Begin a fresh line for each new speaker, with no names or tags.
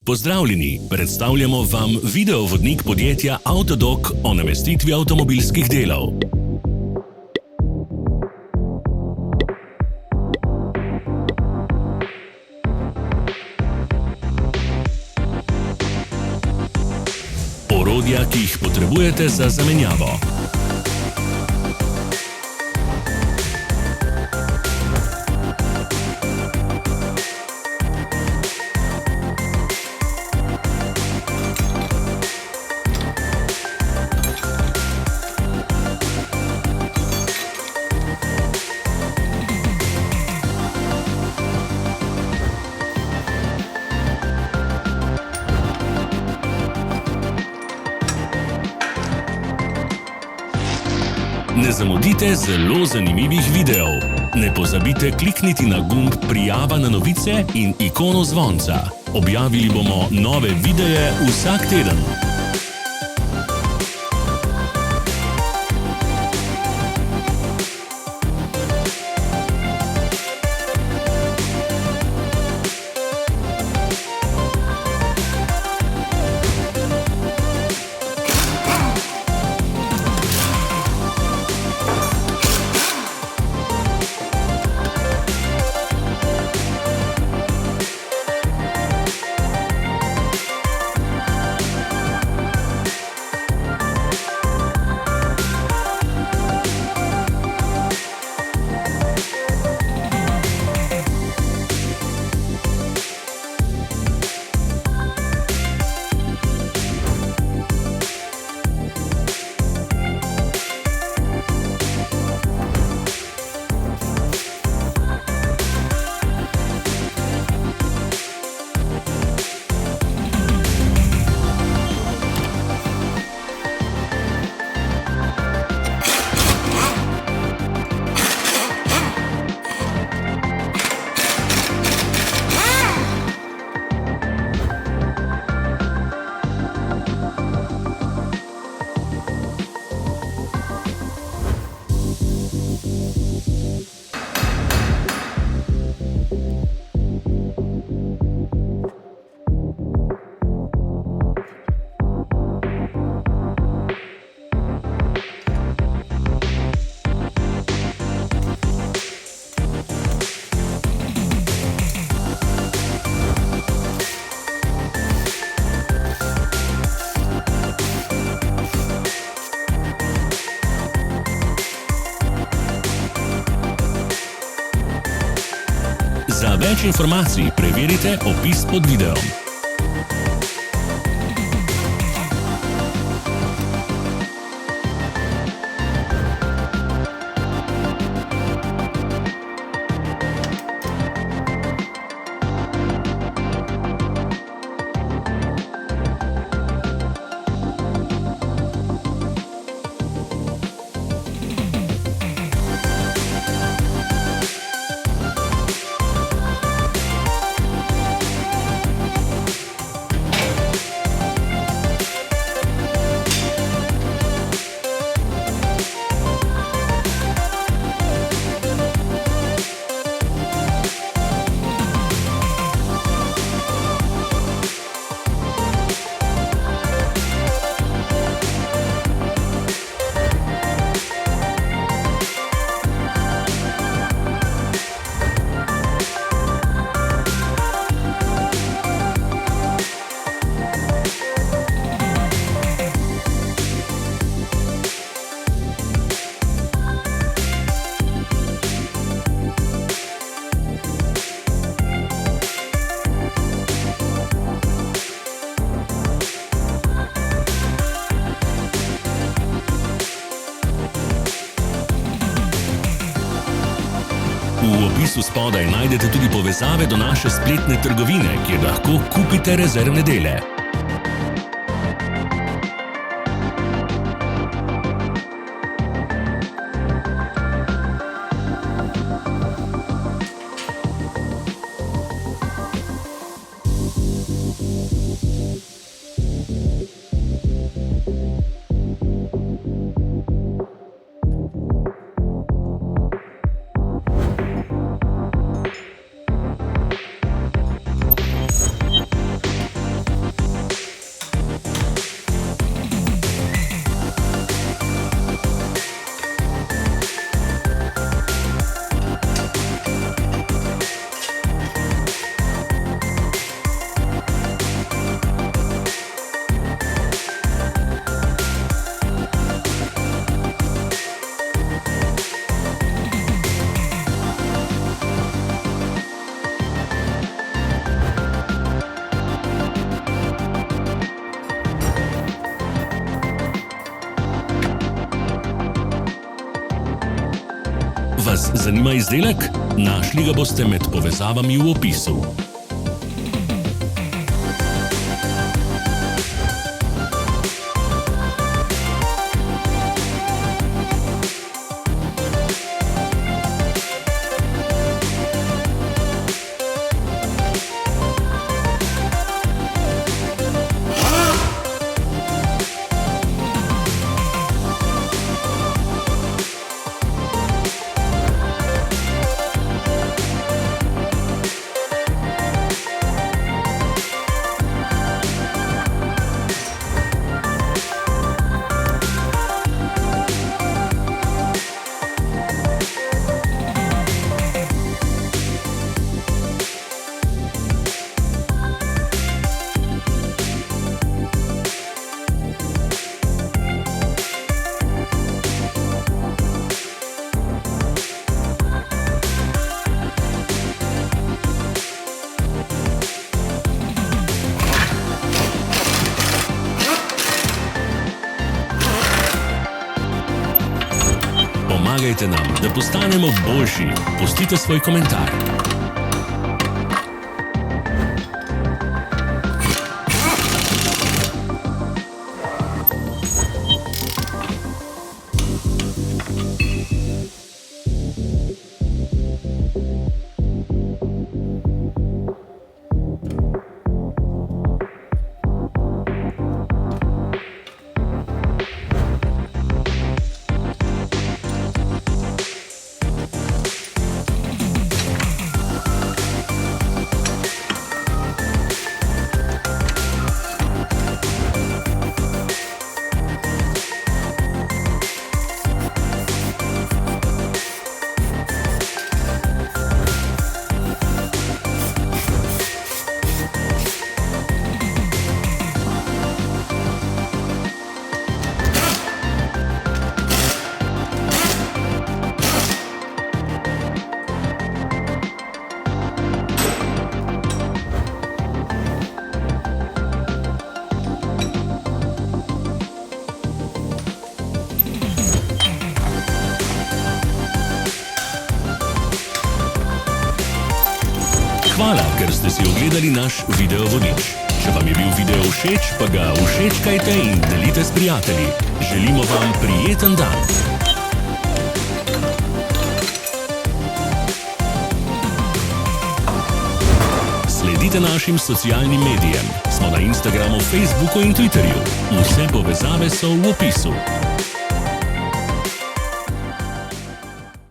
Pozdravljeni, predstavljamo vam videovodnik podjetja Avtodok o namestitvi avtomobilskih delov. Orodja, ki jih potrebujete za zamenjavo. Ne zamudite zelo zanimivih videov. Ne pozabite klikniti na gumb Prijava na novice in ikono zvonca. Objavili bomo nove videe vsak teden. Za več informacij preverite opis pod videom. V opisu spodaj najdete tudi povezave do naše spletne trgovine, kjer lahko kupite rezervne dele. zanima izdelek? Našli ga boste med povezavami v opisu. Pomagajte nam, da postanemo boljši. Pustite svoj komentar. Hvala, ker ste si ogledali naš video vodič. Če vam je bil video všeč, pa ga všečkajte in delite s prijatelji. Želimo vam prijeten dan. Sledite našim socialnim medijem. Smo na Instagramu, Facebooku in Twitterju. Vse povezave so v opisu.